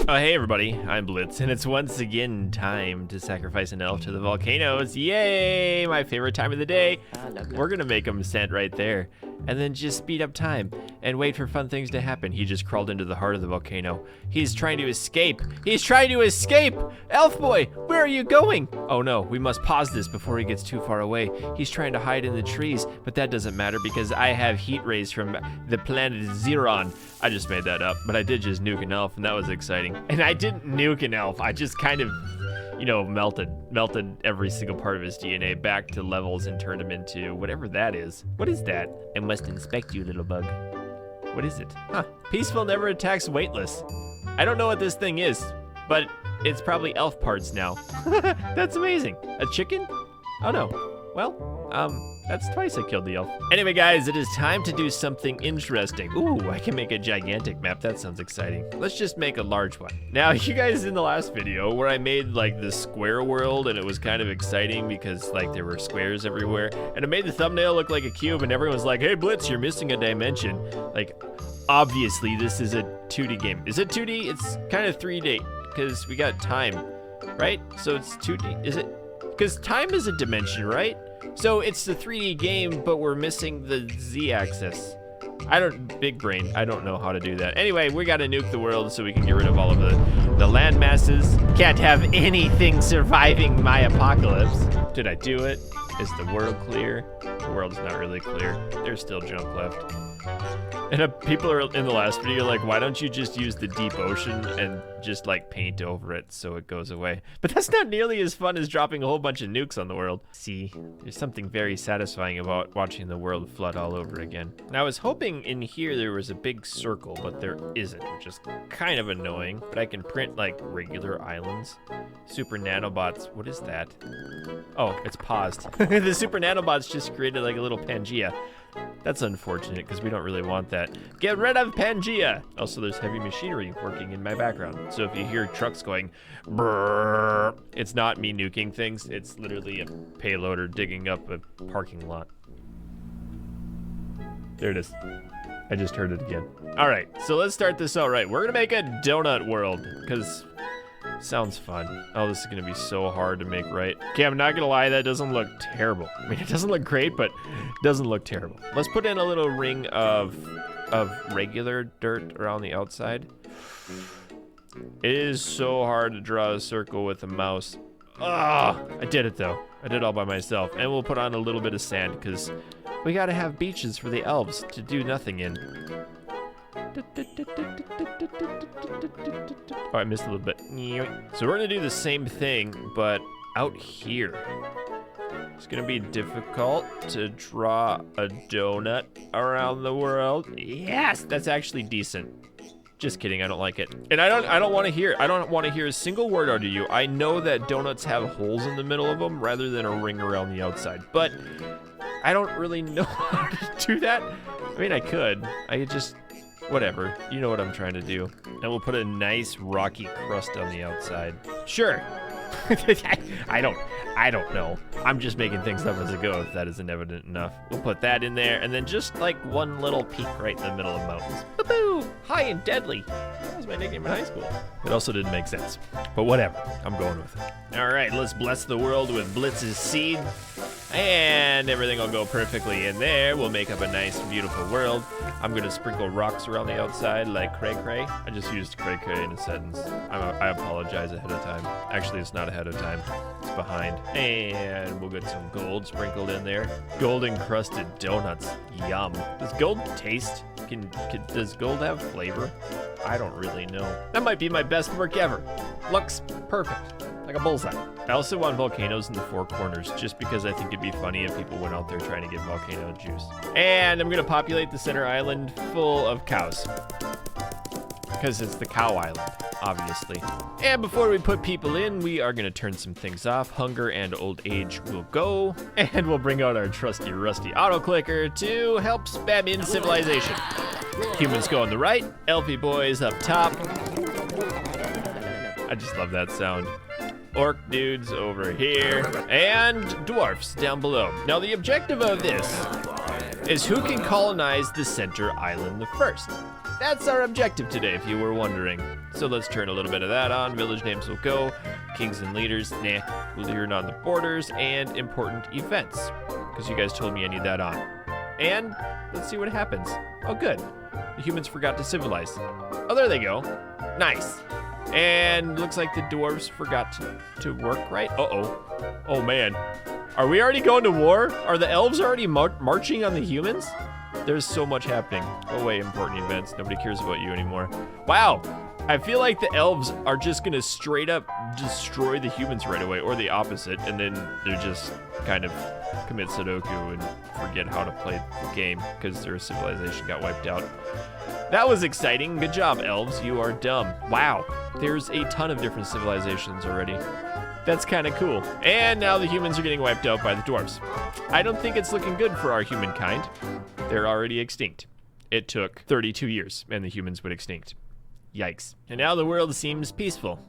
Oh, hey everybody, I'm Blitz, and it's once again time to sacrifice an elf to the volcanoes. Yay! My favorite time of the day. We're gonna make him stand right there, and then just speed up time and wait for fun things to happen. He just crawled into the heart of the volcano. He's trying to escape. He's trying to escape! Elf boy, where are you going? Oh no, we must pause this before he gets too far away. He's trying to hide in the trees, but that doesn't matter because I have heat rays from the planet Xeron. I just made that up, but I did just nuke an elf, and that was exciting. And I didn't nuke an elf, I just kind of, you know, melted every single part of his DNA back to levels and turned him into whatever that is. What is that? I must inspect you, little bug. What is it? Huh, peaceful never attacks weightless. I don't know what this thing is, but it's probably elf parts now. That's amazing. A chicken? Oh no, well, that's twice I killed the elf. Anyway, guys, it is time to do something interesting. Ooh, I can make a gigantic map. That sounds exciting. Let's just make a large one. Now, you guys in the last video where I made like the square world and it was kind of exciting because like there were squares everywhere and it made the thumbnail look like a cube and everyone was like, hey, Blitz, you're missing a dimension. Like, obviously this is a 2D game. Is it 2D? It's kind of 3D because we got time, right? So it's 2D, is it? Because time is a dimension, right? So it's the 3D game, but we're missing the Z-axis. Big brain, I don't know how to do that. Anyway, we gotta nuke the world so we can get rid of all of the land masses. Can't have anything surviving my apocalypse. Did I do it? Is the world clear? The world's not really clear. There's still junk left. And people are in the last video like, why don't you just use the deep ocean and just like paint over it so it goes away? But that's not nearly as fun as dropping a whole bunch of nukes on the world. See, there's something very satisfying about watching the world flood all over again. And I was hoping in here there was a big circle, but there isn't, which is kind of annoying. But I can print like regular islands. Super nanobots, what is that? Oh, it's paused. The super nanobots just created like a little Pangea. That's unfortunate because we don't really want that. Get rid of Pangea! Also, there's heavy machinery working in my background. So if you hear trucks going brrrr, it's not me nuking things. It's literally a payloader digging up a parking lot. There it is. I just heard it again. All right, so let's start this out right. We're gonna make a donut world because sounds fun. Oh, this is gonna be so hard to make right. Okay, I'm not gonna lie, that doesn't look terrible. I mean, it doesn't look great, but it doesn't look terrible. Let's put in a little ring of regular dirt around the outside. It is so hard to draw a circle with a mouse. Oh, I did it though. I did it all by myself. And we'll put on a little bit of sand because we gotta have beaches for the elves to do nothing in. Oh, I missed a little bit. So we're gonna do the same thing, but out here. It's gonna be difficult to draw a donut around the world. Yes, that's actually decent. Just kidding, I don't like it. And I don't want to hear a single word out of you. I know that donuts have holes in the middle of them rather than a ring around the outside, but I don't really know how to do that. I mean, I could. I could just, whatever. You know what I'm trying to do. And we'll put a nice rocky crust on the outside. Sure. I don't know. I'm just making things up as I go if that isn't evident enough. We'll put that in there and then just like one little peak right in the middle of mountains. Boo-boo! High and deadly. That was my nickname in high school. It also didn't make sense, but whatever. I'm going with it. All right, let's bless the world with Blitz's seed. And everything will go perfectly in there. We'll make up a nice, beautiful world. I'm gonna sprinkle rocks around the outside like cray-cray. I just used cray-cray in a sentence. I apologize ahead of time. Actually, it's not ahead of time. It's behind. And we'll get some gold sprinkled in there. Gold encrusted donuts. Yum. Does gold taste? Does gold have flavor? I don't really know. That might be my best work ever. Looks perfect. Like a bullseye. I also want volcanoes in the four corners just because I think it'd be funny if people went out there trying to get volcano juice. And I'm gonna populate the center island full of cows. Because it's the cow island, obviously. And before we put people in, we are gonna turn some things off. Hunger and old age will go. And we'll bring out our trusty rusty auto clicker to help spam in civilization. Humans go on the right, elfie boys up top. I just love that sound. Orc dudes over here, and dwarfs down below. Now the objective of this is who can colonize the center island the first. That's our objective today, if you were wondering. So let's turn a little bit of that on. Village names will go. Kings and leaders, nah. We'll turn on the borders and important events, because you guys told me I need that on. And let's see what happens. Oh, good. The humans forgot to civilize. Oh, there they go. Nice. And looks like the dwarves forgot to work, right? Uh-oh. Oh, man. Are we already going to war? Are the elves already marching on the humans? There's so much happening. Oh, wait, important events. Nobody cares about you anymore. Wow. I feel like the elves are just going to straight up destroy the humans right away, or the opposite, and then they're just kind of commit Sudoku and forget how to play the game because their civilization got wiped out. That was exciting. Good job, elves. You are dumb. Wow. There's a ton of different civilizations already. That's kind of cool. And now the humans are getting wiped out by the dwarves. I don't think it's looking good for our humankind. They're already extinct. It took 32 years and the humans would extinct. Yikes. And now the world seems peaceful.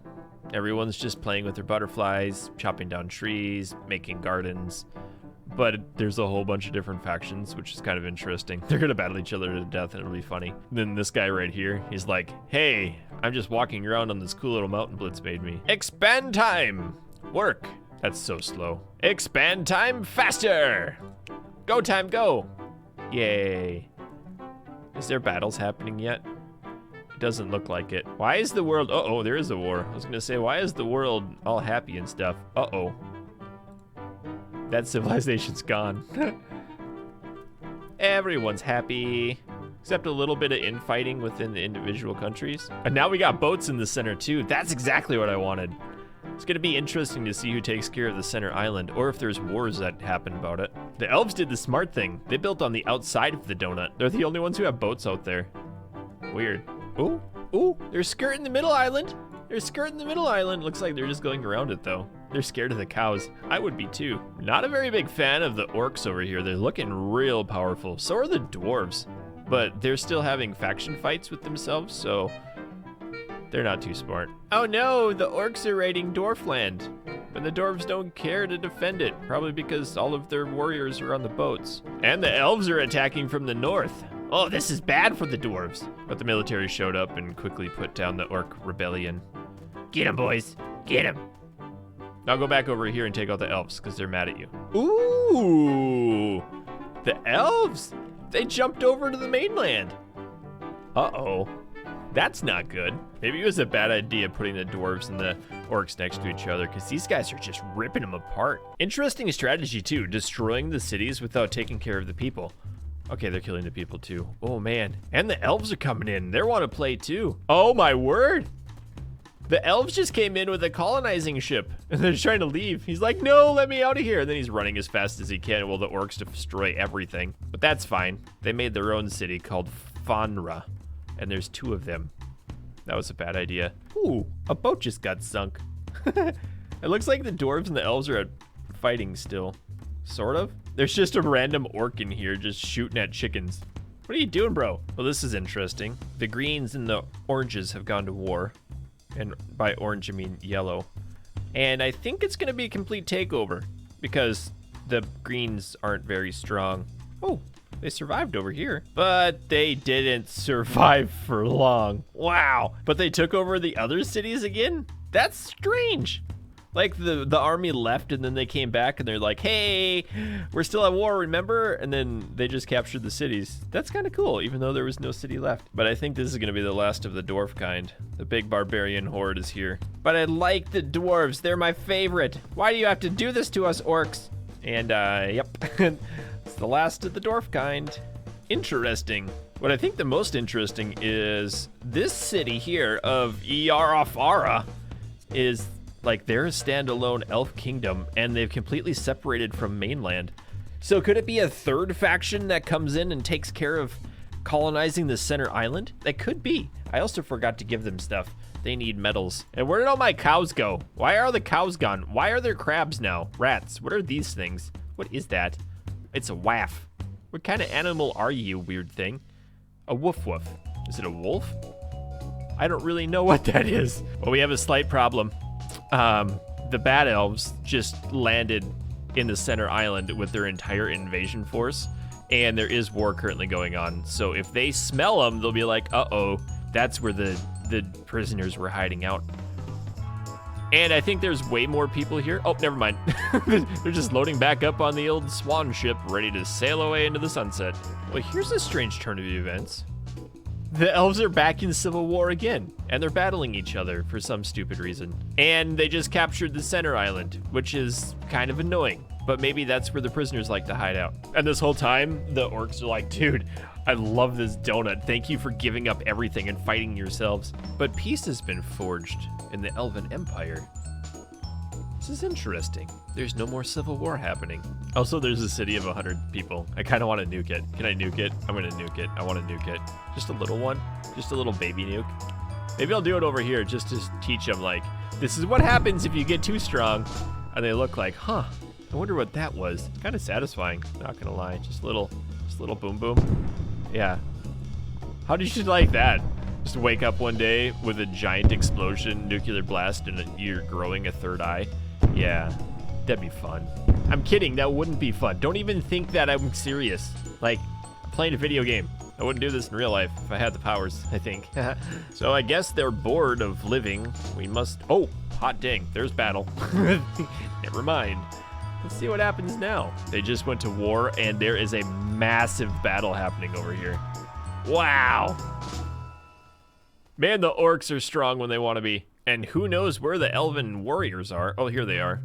Everyone's just playing with their butterflies, chopping down trees, making gardens. But there's a whole bunch of different factions, which is kind of interesting. They're gonna battle each other to death and it'll be funny. Then this guy right here, he's like, hey, I'm just walking around on this cool little mountain Blitz made me. Expand time! Work. That's so slow. Expand time faster! Go time, go! Yay. Is there battles happening yet? It doesn't look like it. Why is the world, uh-oh, there is a war. I was gonna say, why is the world all happy and stuff? Uh-oh. That civilization's gone. Everyone's happy, except a little bit of infighting within the individual countries. And now we got boats in the center too. That's exactly what I wanted. It's gonna be interesting to see who takes care of the center island, or if there's wars that happen about it. The elves did the smart thing. They built on the outside of the donut. They're the only ones who have boats out there. Weird. Ooh, ooh, they're skirting the middle island. They're skirting the middle island. Looks like they're just going around it though. They're scared of the cows. I would be too. Not a very big fan of the orcs over here. They're looking real powerful. So are the dwarves, but they're still having faction fights with themselves, so they're not too smart. Oh no, the orcs are raiding Dwarfland, but the dwarves don't care to defend it, probably because all of their warriors are on the boats. And the elves are attacking from the north. Oh, this is bad for the dwarves. But the military showed up and quickly put down the orc rebellion. Get 'em, boys, get 'em. Now go back over here and take out the elves, because they're mad at you. Ooh, the elves, they jumped over to the mainland. Uh-oh. That's not good. Maybe it was a bad idea putting the dwarves and the orcs next to each other, because these guys are just ripping them apart. Interesting strategy too, destroying the cities without taking care of the people. Okay, they're killing the people too. Oh man, and the elves are coming in. They want to play too. Oh my word. The elves just came in with a colonizing ship and they're trying to leave. He's like, no, let me out of here. And then he's running as fast as he can while the orcs destroy everything. But that's fine. They made their own city called Fanra. And there's 2 of them. That was a bad idea. Ooh, a boat just got sunk. It looks like the dwarves and the elves are fighting still. Sort of. There's just a random orc in here just shooting at chickens. What are you doing, bro? Well, this is interesting. The greens and the oranges have gone to war. And by orange, I mean yellow. And I think it's gonna be a complete takeover because the greens aren't very strong. Oh. They survived over here, but they didn't survive for long. Wow. But they took over the other cities again? That's strange. Like the army left and then they came back and they're like, hey, we're still at war, remember? And then they just captured the cities. That's kind of cool, even though there was no city left. But I think this is gonna be the last of the dwarf kind. The big barbarian horde is here. But I like the dwarves, they're my favorite. Why do you have to do this to us, orcs? And yep. It's the last of the dwarf kind. Interesting. What I think the most interesting is this city here of Iarafara is like they're a standalone elf kingdom and they've completely separated from mainland. So could it be a third faction that comes in and takes care of colonizing the center island? That could be. I also forgot to give them stuff. They need metals. And where did all my cows go? Why are the cows gone? Why are there crabs now? Rats, what are these things? What is that? It's a waff. What kind of animal are you, weird thing? A woof woof. Is it a wolf? I don't really know what that is. Well, we have a slight problem. The bad elves just landed in the center island with their entire invasion force and there is war currently going on. So if they smell them, they'll be like, uh-oh, that's where the prisoners were hiding out. And I think there's way more people here. Oh, never mind. They're just loading back up on the old swan ship, ready to sail away into the sunset. Well, here's a strange turn of events. The elves are back in civil war again, and they're battling each other for some stupid reason. And they just captured the center island, which is kind of annoying, but maybe that's where the prisoners like to hide out. And this whole time, the orcs are like, dude, I love this donut. Thank you for giving up everything and fighting yourselves. But peace has been forged in the Elven Empire. This is interesting. There's no more civil war happening. Also, there's a city of 100 people. I kind of want to nuke it. Can I nuke it? I'm going to nuke it. I want to nuke it. Just a little one. Just a little baby nuke. Maybe I'll do it over here just to teach them, like, this is what happens if you get too strong. And they look like, huh, I wonder what that was. Kind of satisfying, not going to lie. Just a little boom boom. Yeah. How did you like that? Just wake up one day with a giant explosion, nuclear blast, and you're growing a third eye. Yeah, that'd be fun. I'm kidding, that wouldn't be fun. Don't even think that I'm serious. Like, I'm playing a video game. I wouldn't do this in real life if I had the powers, I think. So I guess they're bored of living. We must, oh, hot dang, there's battle. Never mind. Let's see what happens now. They just went to war, and there is a massive battle happening over here. Wow. Man, the orcs are strong when they want to be. And who knows where the elven warriors are. Oh, here they are.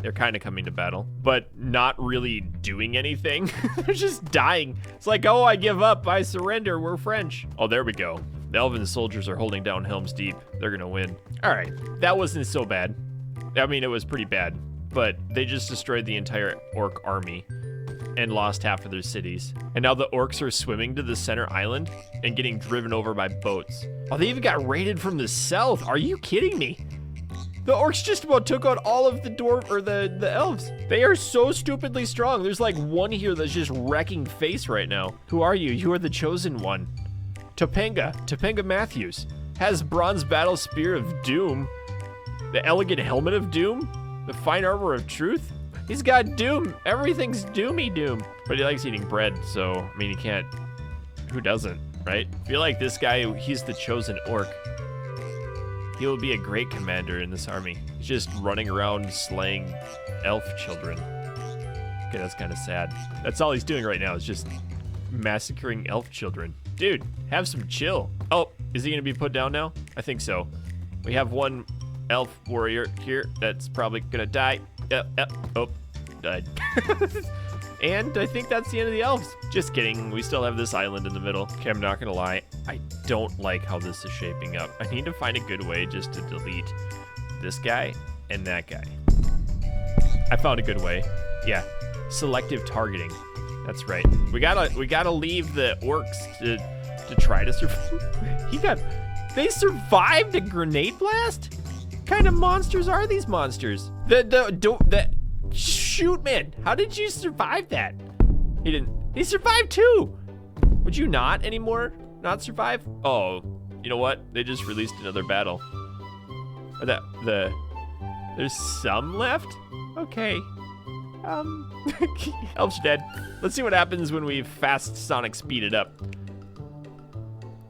They're kind of coming to battle, but not really doing anything. They're just dying. It's like, oh, I give up. I surrender. We're French. Oh, there we go. The elven soldiers are holding down Helm's Deep. They're going to win. All right. That wasn't so bad. I mean, it was pretty bad, but they just destroyed the entire orc army and lost half of their cities. And now the orcs are swimming to the center island and getting driven over by boats. Oh, they even got raided from the south. Are you kidding me? The orcs just about took out all of the the elves. They are so stupidly strong. There's like one here that's just wrecking face right now. Who are you? You are the chosen one. Topanga Matthews has bronze battle spear of doom, the elegant helmet of doom, the fine armor of truth. He's got doom. Everything's doomy doom. But he likes eating bread, so, I mean, he can't. Who doesn't, right? I feel like this guy, he's the chosen orc. He will be a great commander in this army. He's just running around slaying elf children. Okay, that's kind of sad. That's all he's doing right now, is just massacring elf children. Dude, have some chill. Oh, is he going to be put down now? I think so. We have one elf warrior here that's probably going to die. Oh, died. And I think that's the end of the elves. Just kidding, we still have this island in the middle. Okay, I'm not gonna lie, I don't like how this is shaping up. I need to find a good way just to delete this guy and that guy. I found a good way. Yeah, selective targeting. That's right. We gotta leave the orcs to try to survive. They survived a grenade blast? What kind of monsters are these monsters? Shoot, man, how did you survive that? He survived too. Would you not anymore? Not survive? Oh, you know what? They just released another battle. Or there's some left? Okay. Elf's dead. Let's see what happens when we fast Sonic speed it up.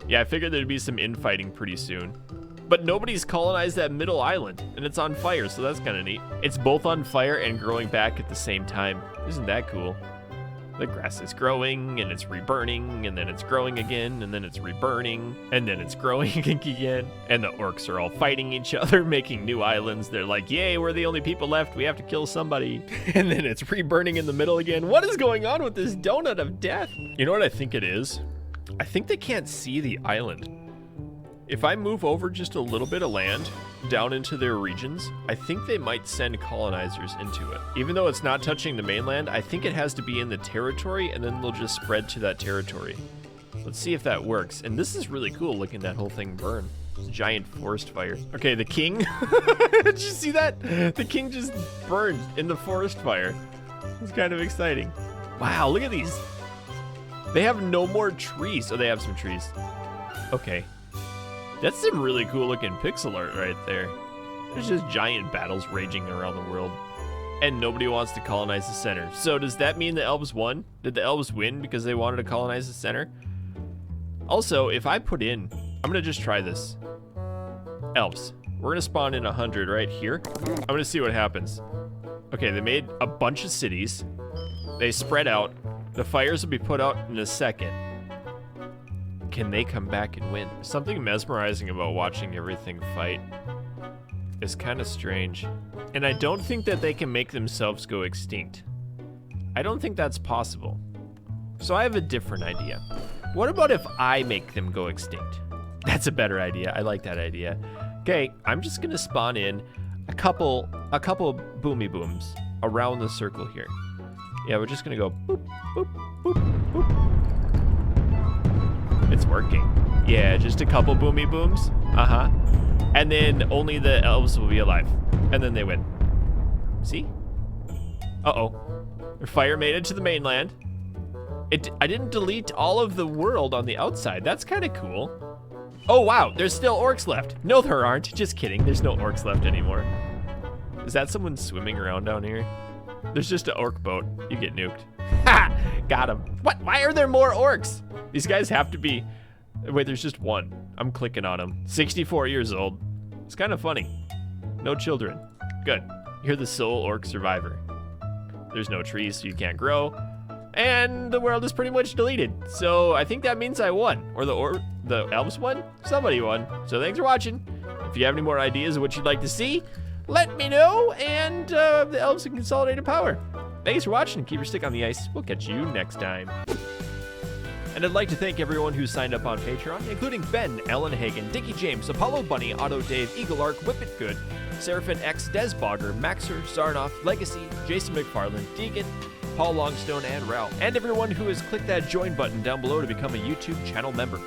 Yeah, I figured there'd be some infighting pretty soon. But nobody's colonized that middle island, and it's on fire, so that's kind of neat. It's both on fire and growing back at the same time. Isn't that cool? The grass is growing, and it's reburning, and then it's growing again, and then it's reburning, and then it's growing again. And the orcs are all fighting each other, making new islands. They're like, yay, we're the only people left. We have to kill somebody. And then it's reburning in the middle again. What is going on with this donut of death? You know what I think it is? I think they can't see the island. If I move over just a little bit of land down into their regions, I think they might send colonizers into it. Even though it's not touching the mainland, I think it has to be in the territory, and then they'll just spread to that territory. Let's see if that works. And this is really cool, looking at that whole thing burn. It's a giant forest fire. Okay, the king. Did you see that? The king just burned in the forest fire. It's kind of exciting. Wow, look at these. They have no more trees. Oh, they have some trees. Okay. That's some really cool looking pixel art right there. There's just giant battles raging around the world. and nobody wants to colonize the center. So does that mean the elves won? Did the elves win because they wanted to colonize the center? Also, if I put in, I'm gonna just try this. Elves, we're gonna spawn in 100 right here. I'm gonna see what happens. Okay, they made a bunch of cities. They spread out. The fires will be put out in a second. Can they come back and win? Something mesmerizing about watching everything fight. It's kind of strange. And I don't think that they can make themselves go extinct. I don't think that's possible. So I have a different idea. What about if I make them go extinct? That's a better idea. I like that idea. Okay, I'm just gonna spawn in a couple boomy booms around the circle here. Yeah, we're just gonna go boop, boop, boop, boop. It's working. Yeah, just a couple boomy booms. Uh-huh. And then only the elves will be alive. And then they win. See? Uh-oh. Their fire made it to the mainland. I didn't delete all of the world on the outside. That's kind of cool. Oh, wow. There's still orcs left. No, there aren't. Just kidding. There's no orcs left anymore. Is that someone swimming around down here? There's just an orc boat. You get nuked. Ha! Got him. What? Why are there more orcs? These guys have to be... Wait, there's just one. I'm clicking on him. 64 years old. It's kind of funny. No children. Good. You're the sole orc survivor. There's no trees, so you can't grow. And the world is pretty much deleted. So I think that means I won. Or the elves won? Somebody won. So thanks for watching. If you have any more ideas of what you'd like to see, let me know. And the elves can consolidate power. Thanks for watching. Keep your stick on the ice. We'll catch you next time. And I'd like to thank everyone who signed up on Patreon, including Ben, Ellen Hagen, Dickie James, Apollo Bunny, Otto Dave, Eagle Arc, Whip It Good, Seraphin X, Des Bogger, Maxer, Zarnoff, Legacy, Jason McFarland, Deegan, Paul Longstone, and Ralph. And everyone who has clicked that join button down below to become a YouTube channel member.